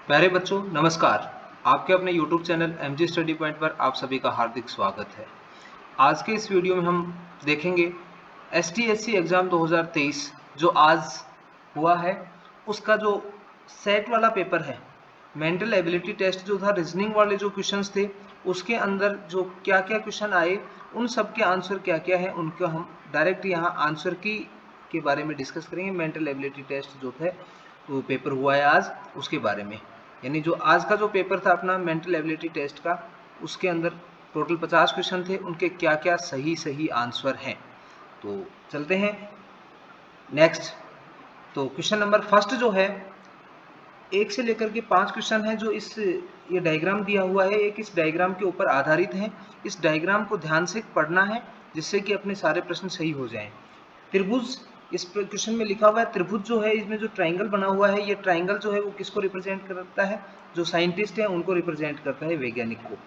प्यारे बच्चों नमस्कार। आपके अपने YouTube channel MG study point पर आप सभी का हार्दिक स्वागत है। आज के इस वीडियो में हम देखेंगे STSC एग्ज़ाम 2023 जो आज हुआ है, उसका जो सेट वाला पेपर है, मेंटल एबिलिटी टेस्ट जो था, रीजनिंग वाले जो क्वेश्चंस थे, उसके अंदर जो क्या क्या क्वेश्चन आए, उन सब के आंसर क्या क्या है, उनको हम डायरेक्ट यहाँ आंसर की के बारे में डिस्कस करेंगे। मेंटल एबिलिटी टेस्ट जो है वो पेपर हुआ है आज, उसके बारे में, यानी जो आज का जो पेपर था अपना मेंटल एबिलिटी टेस्ट का, उसके अंदर टोटल 50 क्वेश्चन थे, उनके क्या क्या सही आंसर हैं। तो चलते हैं नेक्स्ट। तो क्वेश्चन नंबर फर्स्ट जो है, 1 से लेकर के 5 क्वेश्चन है जो ये डायग्राम दिया हुआ है, एक इस डायग्राम के ऊपर आधारित है। इस डायग्राम को ध्यान से पढ़ना है जिससे कि अपने सारे प्रश्न सही हो जाएं। त्रिभुज इस क्वेश्चन में लिखा हुआ है, त्रिभुज जो है इसमें जो ट्राइंगल बना हुआ है, ये ट्राइंगल जो है वो किसको रिप्रेजेंट करता है? जो साइंटिस्ट हैं उनको रिप्रेजेंट करता है, वैज्ञानिक को।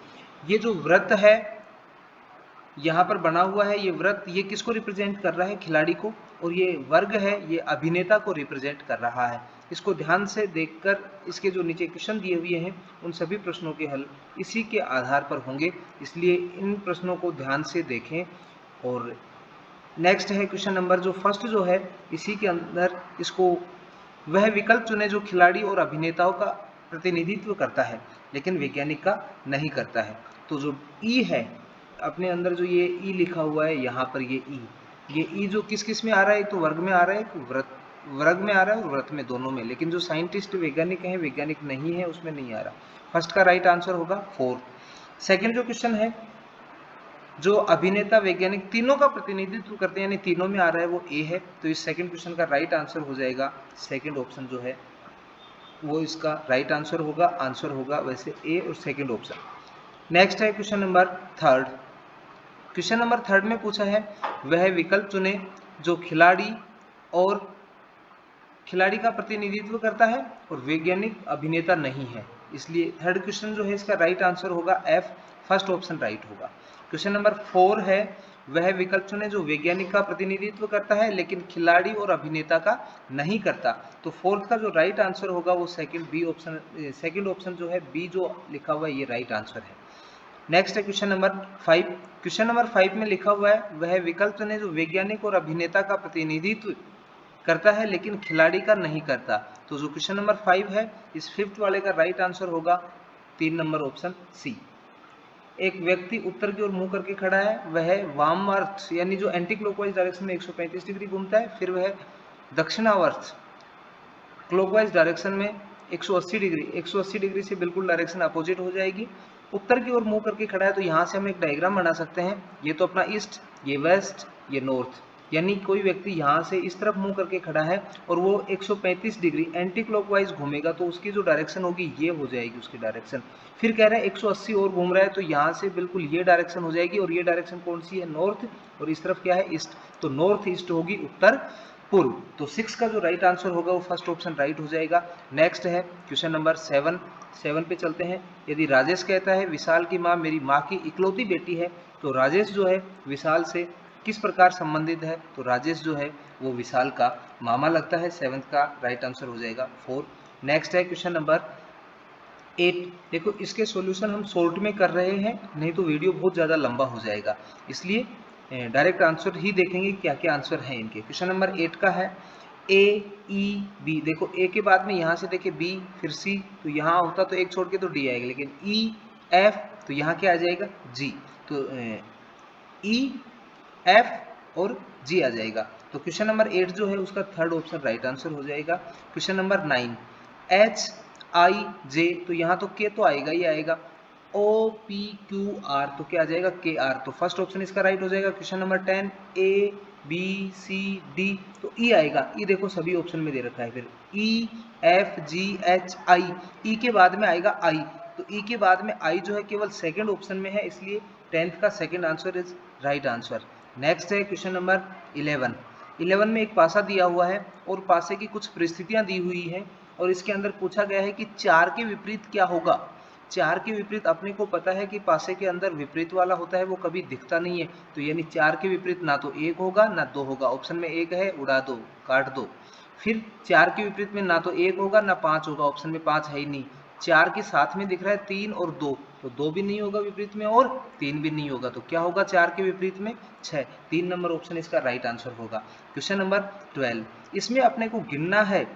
ये जो वृत्त है यहाँ पर बना हुआ है, ये वृत्त ये किसको रिप्रेजेंट कर रहा है? खिलाड़ी को। और ये वर्ग है, ये अभिनेता को रिप्रेजेंट कर रहा है। इसको ध्यान से देखकर इसके जो नीचे क्वेश्चन दिए हुए हैं उन सभी प्रश्नों के हल इसी के आधार पर होंगे, इसलिए इन प्रश्नों को ध्यान से देखें। और नेक्स्ट है क्वेश्चन नंबर जो फर्स्ट जो है, इसी के अंदर इसको वह विकल्प चुने जो खिलाड़ी और अभिनेताओं का प्रतिनिधित्व करता है लेकिन वैज्ञानिक का नहीं करता है। तो जो ई है अपने अंदर, जो ये ई लिखा हुआ है यहाँ पर, ये ई जो किस किस में आ रहा है? तो वर्ग में आ रहा है, वर्ग में आ रहा है और वृत्त में, दोनों में। लेकिन जो साइंटिस्ट वैज्ञानिक है, वैज्ञानिक नहीं है, उसमें नहीं आ रहा। फर्स्ट का राइट आंसर होगा 4। सेकेंड जो क्वेश्चन है, जो अभिनेता वैज्ञानिक तीनों का प्रतिनिधित्व करते हैं, यानी तीनों में आ रहा है, वो ए है। तो इस सेकंड क्वेश्चन का राइट आंसर हो जाएगा सेकंड ऑप्शन जो है वो इसका राइट आंसर होगा वैसे ए और सेकंड ऑप्शन। नेक्स्ट है question number third. Question number third में पूछा है, वह विकल्प चुने जो खिलाड़ी का प्रतिनिधित्व करता है और वैज्ञानिक अभिनेता नहीं है। इसलिए थर्ड क्वेश्चन जो है इसका राइट आंसर होगा एफ, फर्स्ट ऑप्शन राइट होगा। क्वेश्चन नंबर 4 है, वह विकल्प चुने जो वैज्ञानिक का प्रतिनिधित्व करता है लेकिन खिलाड़ी और अभिनेता का नहीं करता। तो फोर्थ का जो राइट आंसर होगा वो सेकंड ऑप्शन जो है बी जो लिखा हुआ है, ये राइट आंसर है। नेक्स्ट है क्वेश्चन नंबर 5। क्वेश्चन नंबर 5 में लिखा हुआ है, वह विकल्प चुने जो वैज्ञानिक और अभिनेता का प्रतिनिधित्व करता है लेकिन खिलाड़ी का नहीं करता। तो जो क्वेश्चन नंबर 5 है, इस फिफ्थ वाले का राइट आंसर होगा 3 नंबर ऑप्शन सी। एक व्यक्ति उत्तर की ओर मुंह करके खड़ा है, वह वामावर्त यानी जो एंटी क्लॉकवाइज डायरेक्शन में 135 डिग्री घूमता है, फिर वह दक्षिणावर्त क्लॉकवाइज डायरेक्शन में 180 डिग्री से बिल्कुल डायरेक्शन अपोजिट हो जाएगी। उत्तर की ओर मुंह करके खड़ा है, तो यहाँ से हम एक डायग्राम बना सकते हैं। ये तो अपना ईस्ट, ये वेस्ट, ये नॉर्थ, यानी कोई व्यक्ति यहाँ से इस तरफ मुंह करके खड़ा है और वो 135 डिग्री एंटी क्लॉकवाइज घूमेगा, तो उसकी जो डायरेक्शन होगी ये हो जाएगी उसकी डायरेक्शन। फिर कह रहा है 180 और घूम रहा है, तो यहाँ से बिल्कुल ये डायरेक्शन हो जाएगी, और ये डायरेक्शन कौन सी है? नॉर्थ, और इस तरफ क्या है? ईस्ट। तो नॉर्थ ईस्ट होगी उत्तर पूर्व। तो 6 का जो राइट आंसर होगा वो फर्स्ट ऑप्शन राइट हो जाएगा। नेक्स्ट है क्वेश्चन नंबर 7 पे चलते हैं। यदि राजेश कहता है, विशाल की माँ मेरी माँ की इकलौती बेटी है, तो राजेश जो है विशाल से किस प्रकार संबंधित है? तो राजेश जो है वो विशाल का मामा लगता है। 7 का राइट आंसर हो जाएगा 4। नेक्स्ट है क्वेश्चन नंबर 8। देखो इसके सॉल्यूशन हम शॉर्ट में कर रहे हैं, नहीं तो वीडियो बहुत ज़्यादा लंबा हो जाएगा, इसलिए डायरेक्ट आंसर ही देखेंगे क्या क्या आंसर है इनके। क्वेश्चन नंबर 8 का है, ए ई बी। देखो ए के बाद में यहाँ से देखे बी, फिर सी, तो यहाँ होता तो एक छोड़ के तो डी आएगा, लेकिन ई एफ, तो यहाँ क्या आ जाएगा? जी। तो ई एफ और जी आ जाएगा। तो क्वेश्चन नंबर 8 जो है उसका थर्ड ऑप्शन राइट आंसर हो जाएगा। क्वेश्चन नंबर 9, एच आई जे, तो यहाँ तो के तो आएगा ही आएगा। ओ पी क्यू आर, तो क्या आ जाएगा? के आर। तो फर्स्ट ऑप्शन इसका राइट हो जाएगा। Question number 10, A B C D, तो ई आएगा। ई देखो सभी ऑप्शन में दे रखा है। फिर E F G H I, ई के बाद में आएगा आई, तो ई के बाद में आई जो है केवल सेकंड ऑप्शन में है, इसलिए 10th का second answer is right answer. Next है क्वेश्चन नंबर 11 में एक पासा दिया हुआ है और पासे की कुछ परिस्थितियां दी हुई हैं, और इसके अंदर पूछा गया है कि 4 के विपरीत क्या होगा। 4 के विपरीत अपने को पता है कि पासे के अंदर विपरीत वाला होता है, वो कभी दिखता नहीं है, तो यानी 4 के विपरीत ना तो 1 होगा ना 2 होगा। ऑप्शन में 1 है, उड़ा दो, काट दो। फिर 4 के विपरीत में ना तो 1 होगा ना 5 होगा, ऑप्शन में 5 है ही नहीं। 4 के साथ में दिख रहा है 3 और 2, तो 2 भी नहीं होगा विपरीत में और 3 भी नहीं होगा, तो क्या होगा 4 के विपरीत में 6। 3 नंबर ऑप्शन इसका राइट आंसर होगा। क्वेश्चन नंबर 12, इसमें अपने को गिनना है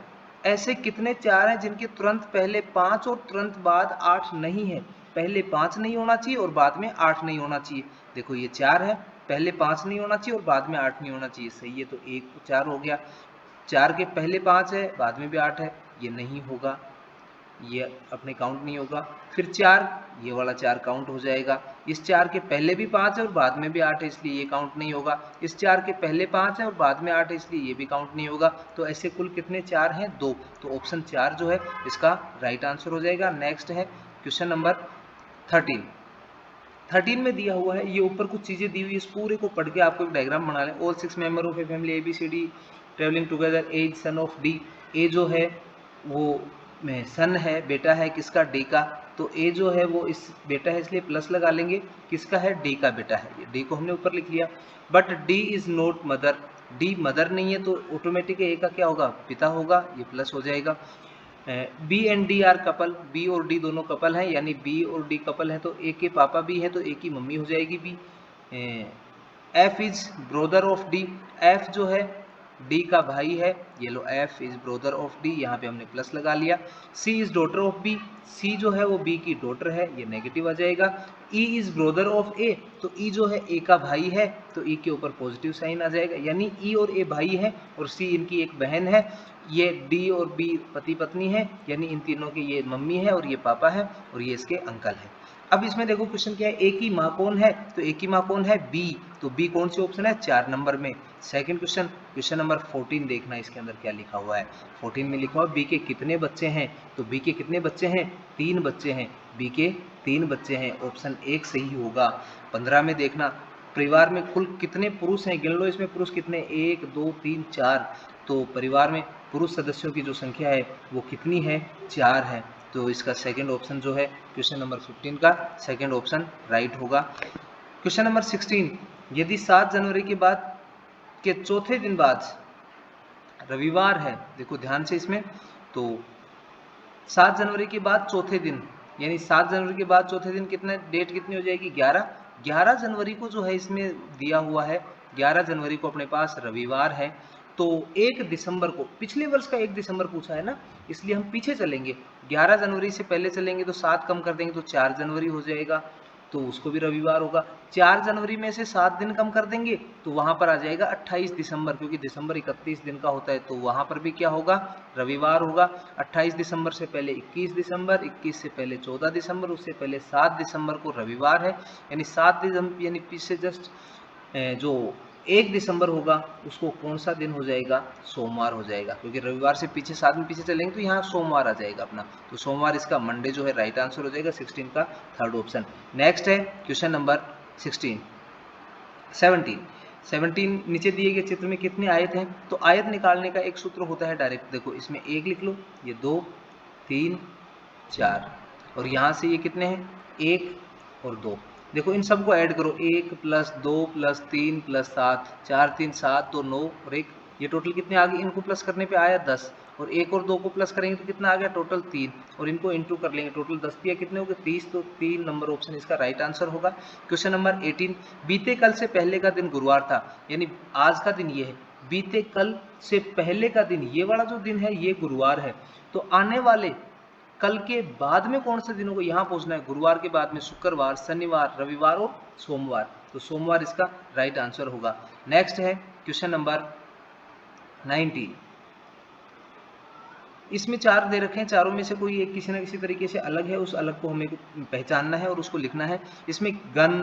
ऐसे कितने 4 हैं जिनके तुरंत पहले 5 और तुरंत बाद 8 नहीं है। पहले 5 नहीं होना चाहिए और बाद में 8 नहीं होना चाहिए। देखो ये 4 है, पहले 5 नहीं होना चाहिए और बाद में 8 नहीं होना चाहिए, सही है, तो 1 तो 4 हो गया। 4 के पहले 5 है, बाद में भी 8 है, ये नहीं होगा, ये अपने काउंट नहीं होगा। फिर 4, ये वाला 4 काउंट हो जाएगा। इस 4 के पहले भी 5 है और बाद में भी 8 है, इसलिए ये काउंट नहीं होगा। इस 4 के पहले 5 है और बाद में 8 है, इसलिए ये भी काउंट नहीं होगा। तो ऐसे कुल कितने 4 हैं? 2। तो ऑप्शन 4 जो है इसका राइट आंसर हो जाएगा। नेक्स्ट है क्वेश्चन नंबर 13। 13 में दिया हुआ है, ये ऊपर कुछ चीजें दी हुई है, इस पूरे को पढ़ के आपको एक डायग्राम बना लें। All 6 member of a family ABCD travelling together, as son of D. A जो है वो सन है, बेटा है किसका? डी का। तो ए जो है वो इस बेटा है इसलिए प्लस लगा लेंगे, किसका है? डी का बेटा है। डी को हमने ऊपर लिख लिया। But D is not mother, D mother नहीं है, तो ऑटोमेटिक ए का क्या होगा? पिता होगा, ये प्लस हो जाएगा। B and D are couple, B और डी दोनों कपल हैं, यानी बी और डी कपल हैं, तो ए के पापा भी है तो ए की मम्मी हो जाएगी B. F is brother of D, F जो है डी का भाई है, ये लो F is brother of D, यहाँ पे हमने प्लस लगा लिया। C is daughter of B, C जो है वो बी की डॉटर है, ये नेगेटिव आ जाएगा। ई इज ब्रोदर ऑफ ए, तो ई जो है ए का भाई है, तो ई के ऊपर पॉजिटिव साइन आ जाएगा, यानी ई और ए भाई है और सी इनकी एक बहन है। ये डी और बी पति पत्नी है, यानी इन तीनों की ये मम्मी है और ये पापा है और ये इसके अंकल है। अब इसमें देखो क्वेश्चन क्या है, ए की माँ कौन है? तो ए की माँ कौन है? बी। तो बी कौन सी ऑप्शन है? 4 नंबर में। सेकंड क्वेश्चन, क्वेश्चन नंबर 14 देखना इसके अंदर क्या लिखा हुआ है। 14 में लिखा हुआ बी के कितने बच्चे हैं? तो बी के कितने बच्चे हैं? 3 बच्चे हैं। बी के 3 बच्चे हैं, ऑप्शन 1 सही होगा। 15 में देखना, परिवार में कुल कितने पुरुष हैं? गिन लो इसमें पुरुष कितने, 1 2 3 4। तो परिवार में पुरुष सदस्यों की जो संख्या है वो कितनी है? 4 है। तो इसका सेकंड ऑप्शन जो है क्वेश्चन नंबर 15 का सेकंड ऑप्शन राइट होगा। क्वेश्चन नंबर 16, यदि 7 जनवरी के बाद के चौथे दिन बाद रविवार है, देखो ध्यान से इसमें, तो 7 जनवरी के बाद चौथे दिन, यानी 7 जनवरी के बाद चौथे दिन कितने, डेट कितनी हो जाएगी? 11। 11 जनवरी को जो है इसमें दिया हुआ है, 11 जनवरी को अपने पास रविवार है, तो 1 दिसंबर को, पिछले वर्ष का 1 दिसंबर पूछा है ना, इसलिए हम पीछे चलेंगे। 11 जनवरी से पहले चलेंगे तो 7 कम कर देंगे तो 4 जनवरी हो जाएगा, तो उसको भी रविवार होगा। 4 जनवरी में से 7 दिन कम कर देंगे तो वहां पर आ जाएगा 28 दिसंबर, क्योंकि दिसंबर 31 दिन का होता है, तो वहां पर भी क्या होगा? रविवार होगा। 28 दिसंबर से पहले 21 दिसंबर, 21 से पहले 14 दिसंबर, उससे पहले 7 दिसंबर को रविवार है, यानी 7 दिसंबर, यानी पीछे जस्ट जो 1 दिसंबर होगा उसको कौन सा दिन हो जाएगा? सोमवार हो जाएगा, क्योंकि रविवार से पीछे 7 दिन पीछे चलेंगे तो यहाँ सोमवार आ जाएगा अपना, तो सोमवार इसका मंडे जो है राइट आंसर हो जाएगा, 16 का थर्ड ऑप्शन। नेक्स्ट है क्वेश्चन नंबर 17 नीचे दिए गए चित्र में कितने आयत हैं? तो आयत निकालने का एक सूत्र होता है डायरेक्ट, देखो इसमें 1 लिख लो, ये 2 3 4 और यहाँ से ये कितने हैं? 1 और 2। देखो इन सबको ऐड करो, 1 + 2 + 3 + 7, 4 3 7 2 9 और 1, ये टोटल कितने आ गए? इनको प्लस करने पे आया 10, और 1 और 2 को प्लस करेंगे तो कितना आ गया? टोटल 3, और इनको इंटू कर लेंगे, टोटल 10 दिया, कितने हो गए? 30, तो 3 नंबर ऑप्शन इसका राइट आंसर होगा। क्वेश्चन नंबर 18, बीते कल से पहले का दिन गुरुवार था, यानी आज का दिन ये है, बीते कल से पहले का दिन, ये वाला जो दिन है ये गुरुवार है, तो आने वाले कल के बाद में कौन से दिनों को यहाँ पूछना है? गुरुवार के बाद में शुक्रवार, शनिवार, रविवार और सोमवार, तो सोमवार इसका राइट आंसर होगा। नेक्स्ट है क्वेश्चन नंबर 19, इसमें 4 दे रखे हैं, चारों में से कोई एक किसी न किसी तरीके से अलग है, उस अलग को हमें पहचानना है और उसको लिखना है। इसमें गन,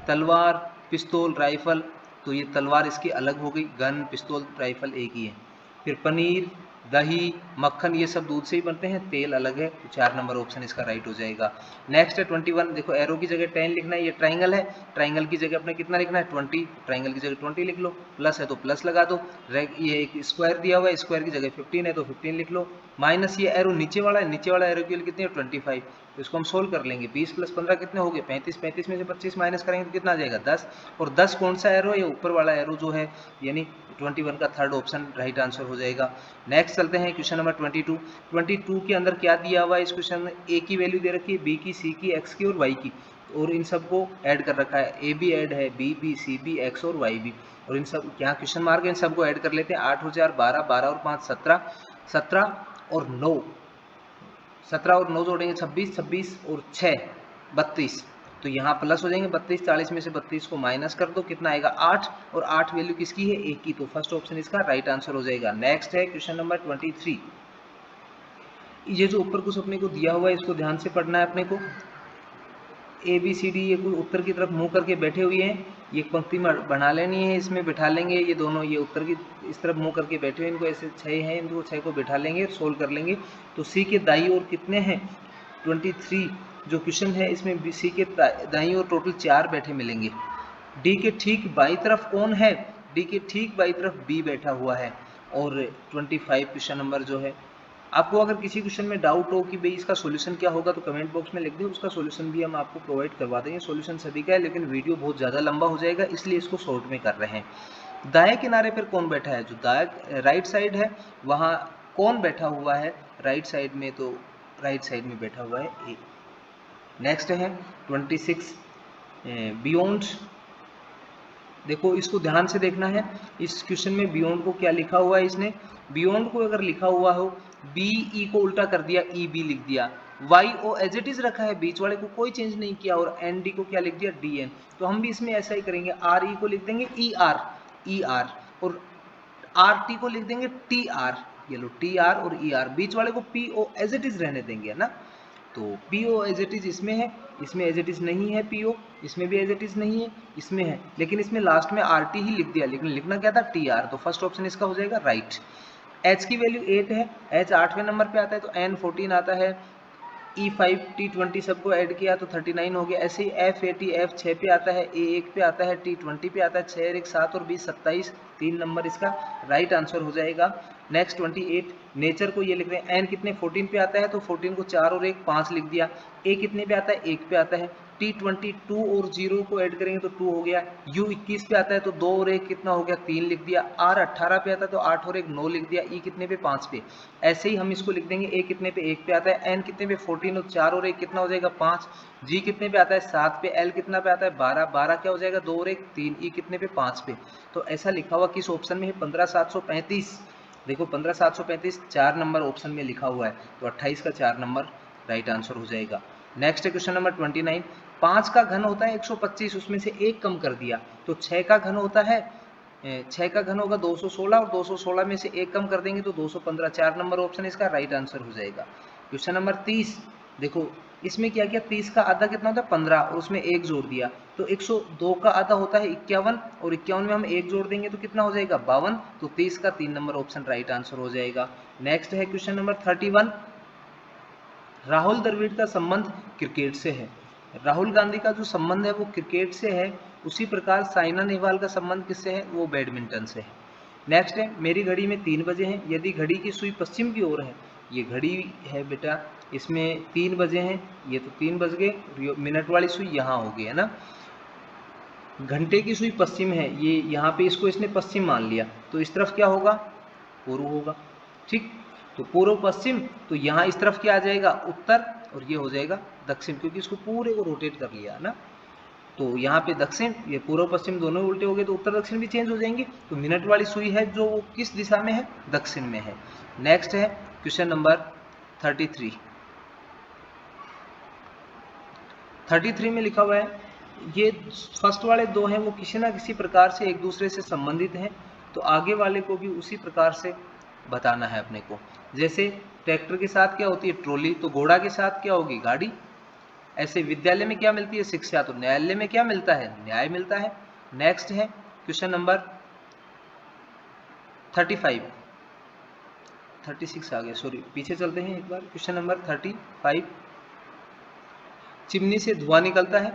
तलवार, पिस्तौल, राइफल, तो ये तलवार इसकी अलग हो गई, गन, पिस्तौल, राइफल एक ही है। फिर पनीर, दही, मक्खन, ये सब दूध से ही बनते हैं, तेल अलग है, तो 4 नंबर ऑप्शन इसका राइट हो जाएगा। नेक्स्ट है 21, देखो एरो की जगह 10 लिखना है, ये ट्राइंगल है, ट्राइंगल की जगह अपने कितना लिखना है? 20, ट्राइंगल की जगह 20 लिख लो, प्लस है तो प्लस लगा दो, ये एक स्क्वायर दिया हुआ है, स्क्वायर की जगह 15 है तो 15 लिख लो, माइनस ये एरो नीचे वाला है, नीचे वाला एरो की वैल्यू कितनी है? 25, तो इसको हम सोल्व कर लेंगे। 20 + 15 कितने हो गए 35, 35 में से 25 माइनस करेंगे तो कितना आ जाएगा 10, और 10 कौन सा एरो है, ये ऊपर वाला एरो जो है, यानी 21 का थर्ड ऑप्शन राइट आंसर हो जाएगा। नेक्स्ट चलते हैं क्वेश्चन नंबर 22। 22 के अंदर क्या दिया हुआ है इस क्वेश्चन में, ए की वैल्यू दे रखी है, बी की, सी की, एक्स की और वाई की, और इन सबको ऐड कर रखा है, ए भी ऐड है, बी भी, सी भी, एक्स और वाई भी, और इन सब यहाँ क्वेश्चन मार्क है, इन सबको ऐड कर लेते हैं। 8 हो 4 12, 12 और 5 17, 17 और 9, 17 और 9 जोड़ेंगे 26, 26 और 6 32, तो यहाँ प्लस हो जाएंगे 32, 40 में से 32 को माइनस कर दो, कितना आएगा 8, और 8 वैल्यू किसकी है, ए की, तो फर्स्ट ऑप्शन इसका राइट आंसर हो जाएगा। नेक्स्ट है क्वेश्चन नंबर 23। ये जो ऊपर कुछ अपने को दिया हुआ है इसको ध्यान से पढ़ना है अपने को। ए बी सी डी ये कुछ उत्तर की तरफ मुंह करके बैठे हुए हैं, ये एक पंक्ति में बना लेनी है, इसमें बिठा लेंगे, ये दोनों ये उत्तर की इस तरफ मुंह करके बैठे हुए, इनको ऐसे 6 हैं, इनको 6 को बिठा लेंगे, सोल्व कर लेंगे। तो सी के दाई ओर कितने हैं 23 जो क्वेश्चन है इसमें सी के दाई ओर टोटल 4 बैठे मिलेंगे। डी के ठीक बाई तरफ कौन है, डी के ठीक बाई तरफ बी बैठा हुआ है, और 25 क्वेश्चन नंबर जो है, आपको अगर किसी क्वेश्चन में डाउट हो कि भाई इसका सॉल्यूशन क्या होगा तो कमेंट बॉक्स में लिख दें, उसका सॉल्यूशन भी हम आपको प्रोवाइड करवा देंगे। सॉल्यूशन सभी का है लेकिन वीडियो बहुत ज़्यादा लंबा हो जाएगा इसलिए इसको शॉर्ट में कर रहे हैं। दाएं किनारे पर कौन बैठा है, जो दाएं राइट साइड है वहाँ कौन बैठा हुआ है राइट साइड में, तो राइट साइड में बैठा हुआ है ए। नेक्स्ट है 26 बियॉन्ड, देखो इसको ध्यान से देखना है, इस क्वेश्चन में बियॉन्ड को क्या लिखा हुआ है, इसने बियॉन्ड को अगर लिखा हुआ हो बी ई को उल्टा कर दिया, ई बी लिख दिया, Y O as it is रखा है, बीच वाले को कोई चेंज नहीं किया, और एन डी को क्या लिख दिया डी एन, तो हम भी इसमें ऐसा ही करेंगे, आर ई को लिख देंगे ई आर, और आर टी को लिख देंगे टी आर, ये लो टी आर और ई आर, बीच वाले को P O as it is रहने देंगे, है ना। तो P O as it is इसमें है, इसमें एज इट इज नहीं है पी ओ, इसमें भी एज इट इज नहीं है, इसमें है, लेकिन इसमें लास्ट में आर टी ही लिख दिया, लेकिन लिखना क्या था टी आर, तो फर्स्ट ऑप्शन इसका हो जाएगा राइट। एच की वैल्यू 8 है, एच 8वें नंबर पे आता है तो एन 14 आता है, E5 T20 सबको ऐड किया तो 39 हो गया। ऐसे ही F80 F 6 पे आता है, A 1 पे आता है, T20 पे आता है, 6 1 7 और 20 27, 3 नंबर इसका राइट आंसर हो जाएगा। नेक्स्ट 28 नेचर को ये लिख रहे हैं, N कितने 14 पे आता है तो 14 को 4 और 1 5 लिख दिया, A कितने पे आता है 1 पे आता है, T22 और 0 को ऐड करेंगे तो 2 हो गया, U 21 पे आता है तो 2 और 1 कितना हो गया 3 लिख दिया, R 18 पे आता है तो 8 और 1 9 लिख दिया, E कितने पे 5 पे, ऐसे ही हम इसको लिख देंगे, A कितने पे 1 पे आता है, N कितने पे 14 और 4 और 1 कितना हो जाएगा 5, G कितने पे आता है 7 पे, L कितना पे आता है 12, 12 क्या हो जाएगा 2 और 1 3, E कितने पे 5 पे, तो ऐसा लिखा हुआ किस ऑप्शन में है 15735, देखो 15735 4 नंबर ऑप्शन में लिखा हुआ है, तो 28 का 4 नंबर राइट आंसर हो जाएगा। नेक्स्ट है क्वेश्चन नंबर 29, 5 का घन होता है 125, उसमें से 1 कम कर दिया, तो 6 का घन होता है 6 का घन होगा 216, और 216 में से 1 कम कर देंगे तो 215, 4 नंबर ऑप्शन इसका राइट आंसर हो जाएगा। क्वेश्चन नंबर 30, देखो इसमें क्या किया, 30 का आधा कितना होता है 15, और उसमें 1 जोड़ दिया, तो 102 का आधा होता है 51, और 51 में हम 1 जोड़ देंगे तो कितना हो जाएगा 52, तो 30 का 3 नंबर ऑप्शन राइट आंसर हो जाएगा। नेक्स्ट है क्वेश्चन नंबर 31, राहुल द्रविड़ का संबंध क्रिकेट से है, राहुल गांधी का जो संबंध है वो क्रिकेट से है, उसी प्रकार साइना नेहवाल का संबंध किससे है, वो बैडमिंटन से है। नेक्स्ट है, मेरी घड़ी में 3 बजे हैं, यदि घड़ी की सुई पश्चिम की ओर है, ये घड़ी है बेटा, इसमें 3 बजे हैं, ये तो 3 बज गए, मिनट वाली सुई यहाँ होगी, है ना, घंटे की सुई पश्चिम है, ये यहाँ पे इसको इसने पश्चिम मान लिया, तो इस तरफ क्या होगा पूर्व होगा, ठीक, तो पूर्व पश्चिम, तो यहाँ इस तरफ क्या आ जाएगा उत्तर, और ये हो जाएगा दक्षिण, क्योंकि इसको पूरे को रोटेट कर लिया ना, तो यहाँ पे दक्षिण, ये पूर्व पश्चिम दोनों उल्टे हो गए तो उत्तर दक्षिण भी चेंज हो जाएंगे, तो मिनट वाली सुई है जो वो किस दिशा में है, दक्षिण में है। नेक्स्ट है क्वेश्चन नंबर 33 में लिखा हुआ है, ये फर्स्ट वाले दो हैं वो किसी ना किसी प्रकार से एक दूसरे से संबंधित हैं, तो आगे वाले को भी उसी प्रकार से बताना है अपने को, जैसे ट्रैक्टर के साथ क्या होती है ट्रॉली, तो घोड़ा के साथ क्या होगी गाड़ी, ऐसे विद्यालय में क्या मिलती है शिक्षा, तो न्यायालय में क्या मिलता है न्याय मिलता है। नेक्स्ट है क्वेश्चन नंबर 36 आ गया, सॉरी पीछे चलते हैं एक बार, क्वेश्चन नंबर 35, चिमनी से धुआं निकलता है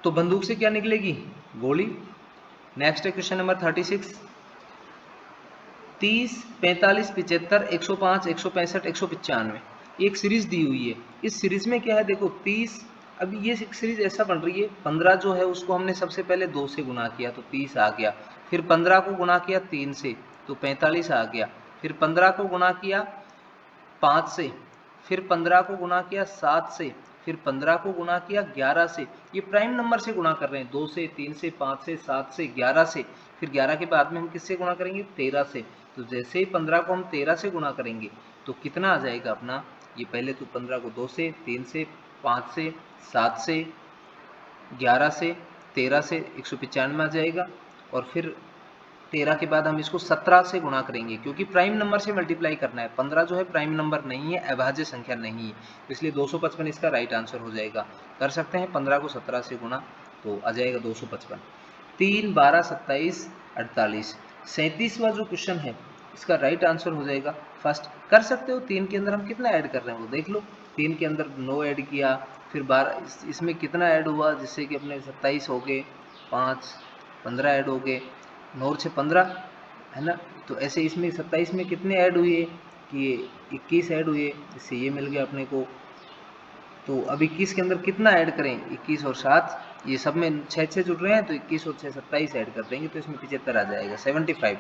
तो बंदूक से क्या निकलेगी गोली। नेक्स्ट है क्वेश्चन नंबर 36, 30 45 75 105 165 195, एक सीरीज दी हुई है। इस सीरीज में क्या है देखो 30, अभी ये सीरीज ऐसा बन रही है 15 जो है उसको हमने सबसे पहले 2 से गुना किया तो 30 आ गया, फिर 15 को गुना किया 3 से तो 45 आ गया, फिर 15 को गुना किया 5 से, फिर 15 को गुना किया 7 से, फिर 15 को गुना किया 11 से। ये प्राइम नंबर से गुणा कर रहे हैं, 2 से, 3 से, 5 से, 7 से, 11 से, फिर 11 के बाद में हम किससे गुणा करेंगे 13 से। तो जैसे ही 15 को हम 13 से गुणा करेंगे तो कितना आ जाएगा अपना, ये पहले तो 15 को 2 से, 3 से, 5 से, 7 से, 11 से, 13 से 195 आ जाएगा, और फिर 13 के बाद हम इसको 17 से गुणा करेंगे क्योंकि प्राइम नंबर से मल्टीप्लाई करना है। 15 जो है प्राइम नंबर नहीं है, अभाज्य संख्या नहीं है, इसलिए 255 इसका राइट आंसर हो जाएगा। कर सकते हैं 15 को 17 से गुणा तो आ जाएगा 255। 3, 12, 27, 48, 37वां जो क्वेश्चन है इसका राइट आंसर हो जाएगा फर्स्ट। कर सकते हो 3 के अंदर हम कितना ऐड कर रहे हैं वो देख लो। 3 के अंदर 9 ऐड किया, फिर 12 इसमें कितना ऐड हुआ जिससे कि अपने 27 हो गए, 5, 15 ऐड हो गए, 9 से 15 है ना। तो ऐसे इसमें 27 में कितने ऐड हुए कि 21 ऐड हुए, इससे ये मिल गया अपने को। तो अब 21 के अंदर कितना ऐड करें, 21 और 7, ये सब में 6 जुड़ रहे हैं तो 21 और 6 27 ऐड कर देंगे तो इसमें 75 आ जाएगा 75।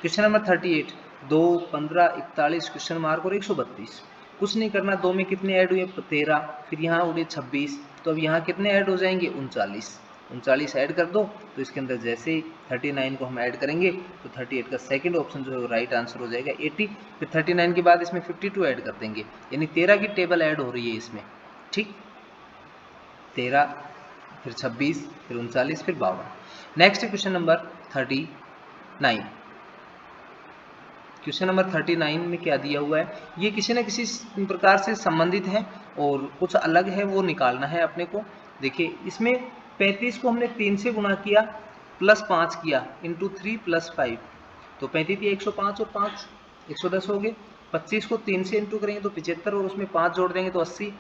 क्वेश्चन नंबर 38, 2, 15, 41 क्वेश्चन मार्क और 132। कुछ नहीं करना, 2 में कितने ऐड हुए 13, फिर यहाँ उड़े 26, तो अब यहाँ कितने ऐड हो जाएंगे 39 ऐड कर दो। तो इसके अंदर जैसे ही 39 को हम ऐड करेंगे तो 38 का सेकंड ऑप्शन जो है वो राइट आंसर हो जाएगा 80। फिर 39 के बाद इसमें 52 ऐड कर देंगे, यानी 13 की टेबल ऐड हो रही है इसमें, ठीक। 13, फिर 26, फिर 39, फिर 52। Next question number 39। Question number 39 में क्या दिया हुआ है, ये किसी न किसी प्रकार से संबंधित है और कुछ अलग है वो निकालना है अपने को। देखिए इसमें 35 को हमने 3 से गुणा किया प्लस 5 किया इंटू 3 प्लस 5, तो 35 या 105 और 5 110 हो गए। 25 को 3 से इंटू करेंगे तो 75 और उसमें 5 जोड़ देंगे तो 80।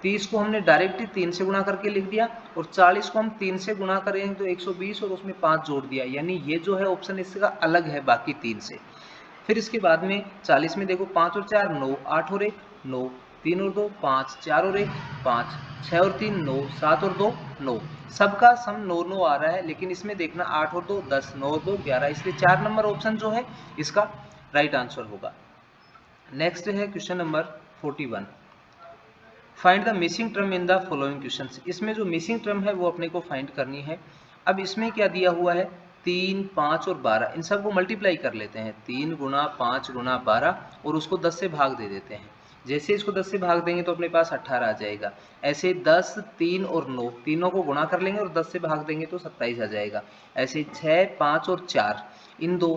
30 को हमने डायरेक्ट ही 3 से गुणा करके लिख दिया, और 40 को हम 3 से गुणा करेंगे तो 120 और उसमें 5 जोड़ दिया, यानी ये जो है ऑप्शन इसका अलग है बाकी 3 से। फिर इसके बाद में 40 में देखो 5 और 4 9, 8 और 1 9, 3 और 2 5, 4 और 1 5, 6 और 3 9, 7 और 2 9, सबका सम 9 9 आ रहा है, लेकिन इसमें देखना 8 और 2 10, 9 और 2 11, इसलिए 4 नंबर ऑप्शन जो है इसका राइट आंसर होगा। नेक्स्ट है question number 41, find the missing term in the following questions. इसमें जो मिसिंग टर्म है वो अपने को फाइंड करनी है। अब इसमें क्या दिया हुआ है 3, 5 और 12, इन सबको मल्टीप्लाई कर लेते हैं, 3 गुना 5 गुना 12 और उसको 10 से भाग दे देते हैं। जैसे इसको 10 से भाग देंगे तो अपने पास 18 आ जाएगा। ऐसे 10, 3 और 9 तीनों को गुणा कर लेंगे और 10 से भाग देंगे तो 27 आ जाएगा। ऐसे 6, 5 और 4 इन दो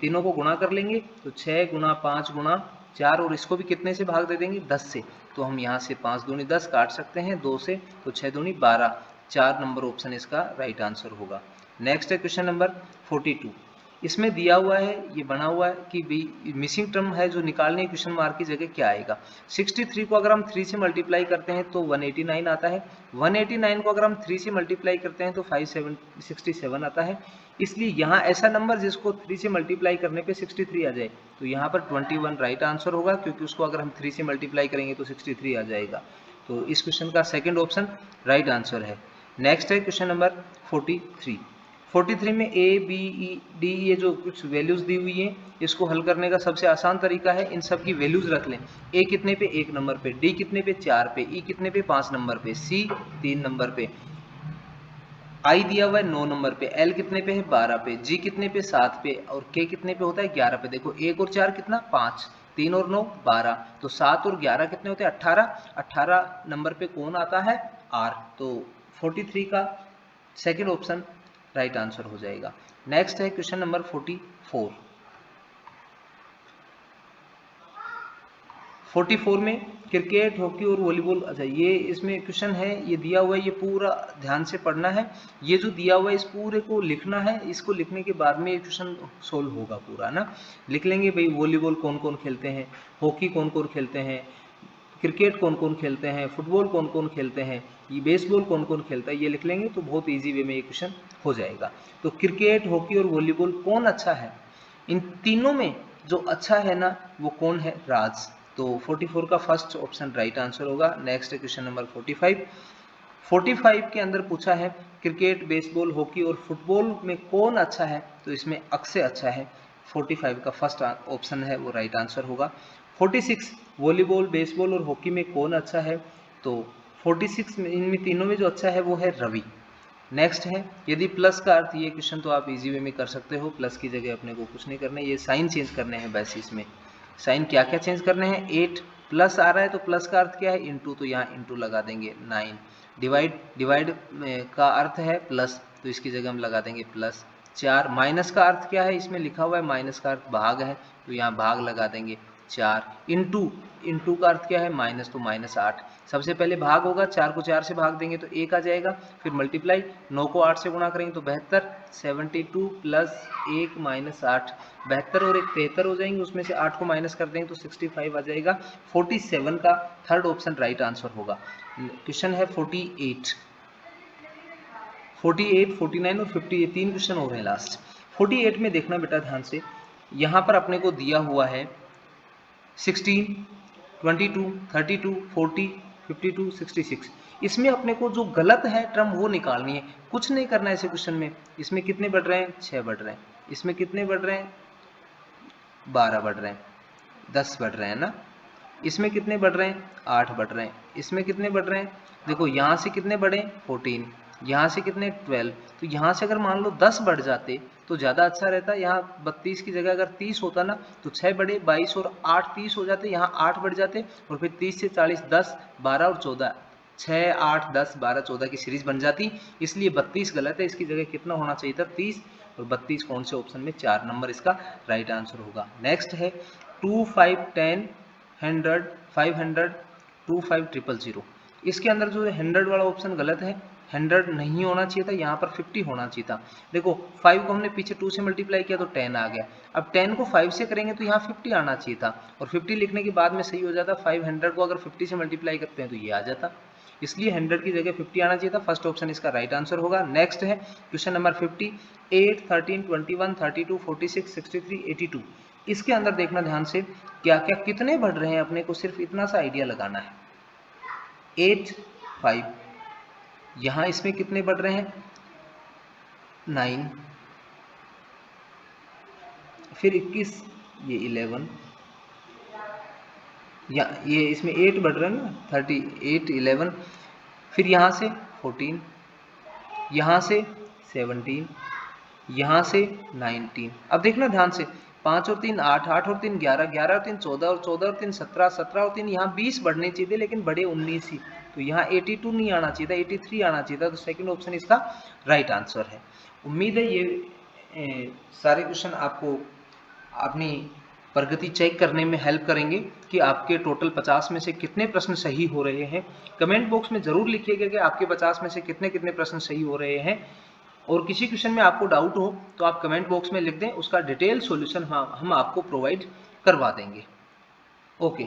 तीनों को गुणा कर लेंगे तो 6 गुना 5 गुना 4, और इसको भी कितने से भाग दे देंगे 10 से, तो हम यहाँ से 5 दूनी 10 काट सकते हैं 2 से, तो 6 दूनी 12, 4 नंबर ऑप्शन इसका राइट आंसर होगा। नेक्स्ट है क्वेश्चन नंबर 42। इसमें दिया हुआ है, ये बना हुआ है कि मिसिंग टर्म है जो निकालने क्वेश्चन मार्क की जगह क्या आएगा। 63 को अगर हम 3 से मल्टीप्लाई करते हैं तो 189 आता है, 189 को अगर हम 3 से मल्टीप्लाई करते हैं तो 567 आता है। इसलिए यहाँ ऐसा नंबर जिसको 3 से मल्टीप्लाई करने पे 63 आ जाए, तो यहाँ पर 21 राइट आंसर होगा, क्योंकि उसको अगर हम 3 से मल्टीप्लाई करेंगे तो 63 आ जाएगा। तो इस क्वेश्चन का सेकंड ऑप्शन राइट आंसर है। नेक्स्ट है क्वेश्चन नंबर 43 में ए बी ई डी ये जो कुछ वैल्यूज दी हुई हैं, इसको हल करने का सबसे आसान तरीका है इन सब की वैल्यूज रख लें। ए कितने पे 1 नंबर पे, डी कितने पे 4 पे, ई कितने पे 5 नंबर पे, सी 3 नंबर पे, आई दिया हुआ है 9 नंबर पे, एल कितने पे है 12 पे, जी कितने पे 7 पे, और के कितने पे होता है 11 पे। देखो 1 और 4 कितना 5, 3 और 9 12, तो 7 और 11 कितने होते हैं 18 नंबर पे कौन आता है आर। तो 43 का सेकंड ऑप्शन राइट आंसर हो जाएगा। नेक्स्ट है क्वेश्चन नंबर 44 में क्रिकेट, हॉकी और वॉलीबॉल, अच्छा ये इसमें क्वेश्चन है, ये दिया हुआ है, ये पूरा ध्यान से पढ़ना है। ये जो दिया हुआ है इस पूरे को लिखना है, इसको लिखने के बाद में ये क्वेश्चन सोल्व होगा पूरा ना। लिख लेंगे भाई वॉलीबॉल कौन कौन खेलते हैं, हॉकी कौन कौन खेलते हैं, क्रिकेट कौन कौन खेलते हैं, फुटबॉल कौन कौन खेलते हैं, ये बेसबॉल कौन कौन खेलता है, ये लिख लेंगे तो बहुत ईजी वे में ये क्वेश्चन हो जाएगा। तो क्रिकेट, हॉकी और वॉलीबॉल कौन अच्छा है, इन तीनों में जो अच्छा है ना वो कौन है राज। तो 44 का फर्स्ट ऑप्शन राइट आंसर होगा। नेक्स्ट क्वेश्चन नंबर 45 के अंदर पूछा है क्रिकेट, बेसबॉल, हॉकी और फुटबॉल में कौन अच्छा है, तो इसमें अक्षय अच्छा है। 45 का फर्स्ट ऑप्शन है वो राइट आंसर होगा। 46 वॉलीबॉल, बेसबॉल और हॉकी में कौन अच्छा है, तो 46 में इनमें तीनों में जो अच्छा है वो है रवि। नेक्स्ट है यदि प्लस का अर्थ, ये क्वेश्चन तो आप इजी वे में कर सकते हो, प्लस की जगह अपने को कुछ नहीं करना है, ये साइन चेंज करने हैं बस। इसमें साइन क्या क्या चेंज करने हैं, 8 प्लस आ रहा है तो प्लस का अर्थ क्या है, इंटू, तो यहाँ इंटू लगा देंगे। 9 डिवाइड का अर्थ है प्लस, तो इसकी जगह हम लगा देंगे प्लस। 4 माइनस का अर्थ क्या है, इसमें लिखा हुआ है माइनस का अर्थ भाग है, तो यहाँ भाग लगा देंगे। 4 इंटू का अर्थ क्या है माइनस, तो माइनस 8। सबसे पहले भाग होगा, 4 को 4 से भाग देंगे तो 1 आ जाएगा, फिर मल्टीप्लाई, 9 को 8 से गुणा करेंगे तो 72, 72 प्लस 1 माइनस 8, 72 और 1 73 हो जाएंगे, उसमें से 8 को माइनस कर देंगे तो 65 आ जाएगा। 47 का थर्ड ऑप्शन राइट आंसर होगा। क्वेश्चन है 48, 49 और 50, 3 क्वेश्चन हो गए लास्ट। 48 में देखना बेटा ध्यान से, यहाँ पर अपने को दिया हुआ है 16, 22, 32, 40, 52, 66। इसमें अपने को जो गलत है टर्म वो निकालनी है, कुछ नहीं करना है ऐसे क्वेश्चन में। इसमें कितने बढ़ रहे हैं, 6 बढ़ रहे हैं, इसमें कितने बढ़ रहे हैं, 12 बढ़ रहे हैं, 10 बढ़ रहे हैं ना, इसमें कितने बढ़ रहे हैं, 8 बढ़ रहे हैं, इसमें कितने बढ़ रहे हैं, देखो यहाँ से कितने बढ़े 14, यहाँ से कितने 12, तो यहाँ से अगर मान लो 10 बढ़ जाते तो ज़्यादा अच्छा रहता। यहाँ 32 की जगह अगर 30 होता ना तो 6 बढ़े 22 और 8 30 हो जाते, यहाँ 8 बढ़ जाते और फिर 30 से 40 10 12 और 14, 6 8 10 12 14 की सीरीज बन जाती। इसलिए 32 गलत है, इसकी जगह कितना होना चाहिए था 30, और 32 कौन से ऑप्शन में, 4 नंबर इसका राइट आंसर होगा। नेक्स्ट है 2 5 10 100 500 2 5 000। इसके अंदर जो 100 वाला ऑप्शन गलत है, 100 नहीं होना चाहिए था, यहाँ पर 50 होना चाहिए था। देखो 5 को हमने पीछे 2 से मल्टीप्लाई किया तो 10 आ गया, अब 10 को 5 से करेंगे तो यहाँ 50 आना चाहिए था, और 50 लिखने के बाद में सही हो जाता। 500 को अगर 50 से मल्टीप्लाई करते हैं तो ये आ जाता, इसलिए 100 की जगह 50 आना चाहिए था। फर्स्ट ऑप्शन इसका राइट आंसर होगा। नेक्स्ट है क्वेश्चन नंबर 50, 8 13 21 32 46 63 82। इसके अंदर देखना ध्यान से क्या क्या कितने बढ़ रहे हैं, अपने को सिर्फ इतना सा आइडिया लगाना है। 8 5, यहाँ इसमें कितने बढ़ रहे हैं 9, फिर 21, ये 11, या ये इसमें 8 बढ़ रहे हैं ना 38 11, फिर यहाँ से 14, यहाँ से 17, यहाँ से 19। अब देखना ध्यान से 5 और 3 8, 8 और 3 11, 11 और 3 14 और 14 और 3 17, 17 और 3 यहाँ 20 बढ़ने चाहिए थे लेकिन बड़े 19 ही, तो यहाँ 82 नहीं आना चाहिए था, 83 आना चाहिए था, तो सेकंड ऑप्शन इसका राइट आंसर है। उम्मीद है ये सारे क्वेश्चन आपको अपनी प्रगति चेक करने में हेल्प करेंगे कि आपके टोटल 50 में से कितने प्रश्न सही हो रहे हैं। कमेंट बॉक्स में जरूर लिखिएगा कि आपके 50 में से कितने कितने प्रश्न सही हो रहे हैं, और किसी क्वेश्चन में आपको डाउट हो तो आप कमेंट बॉक्स में लिख दें, उसका डिटेल सॉल्यूशन हम आपको प्रोवाइड करवा देंगे। ओके।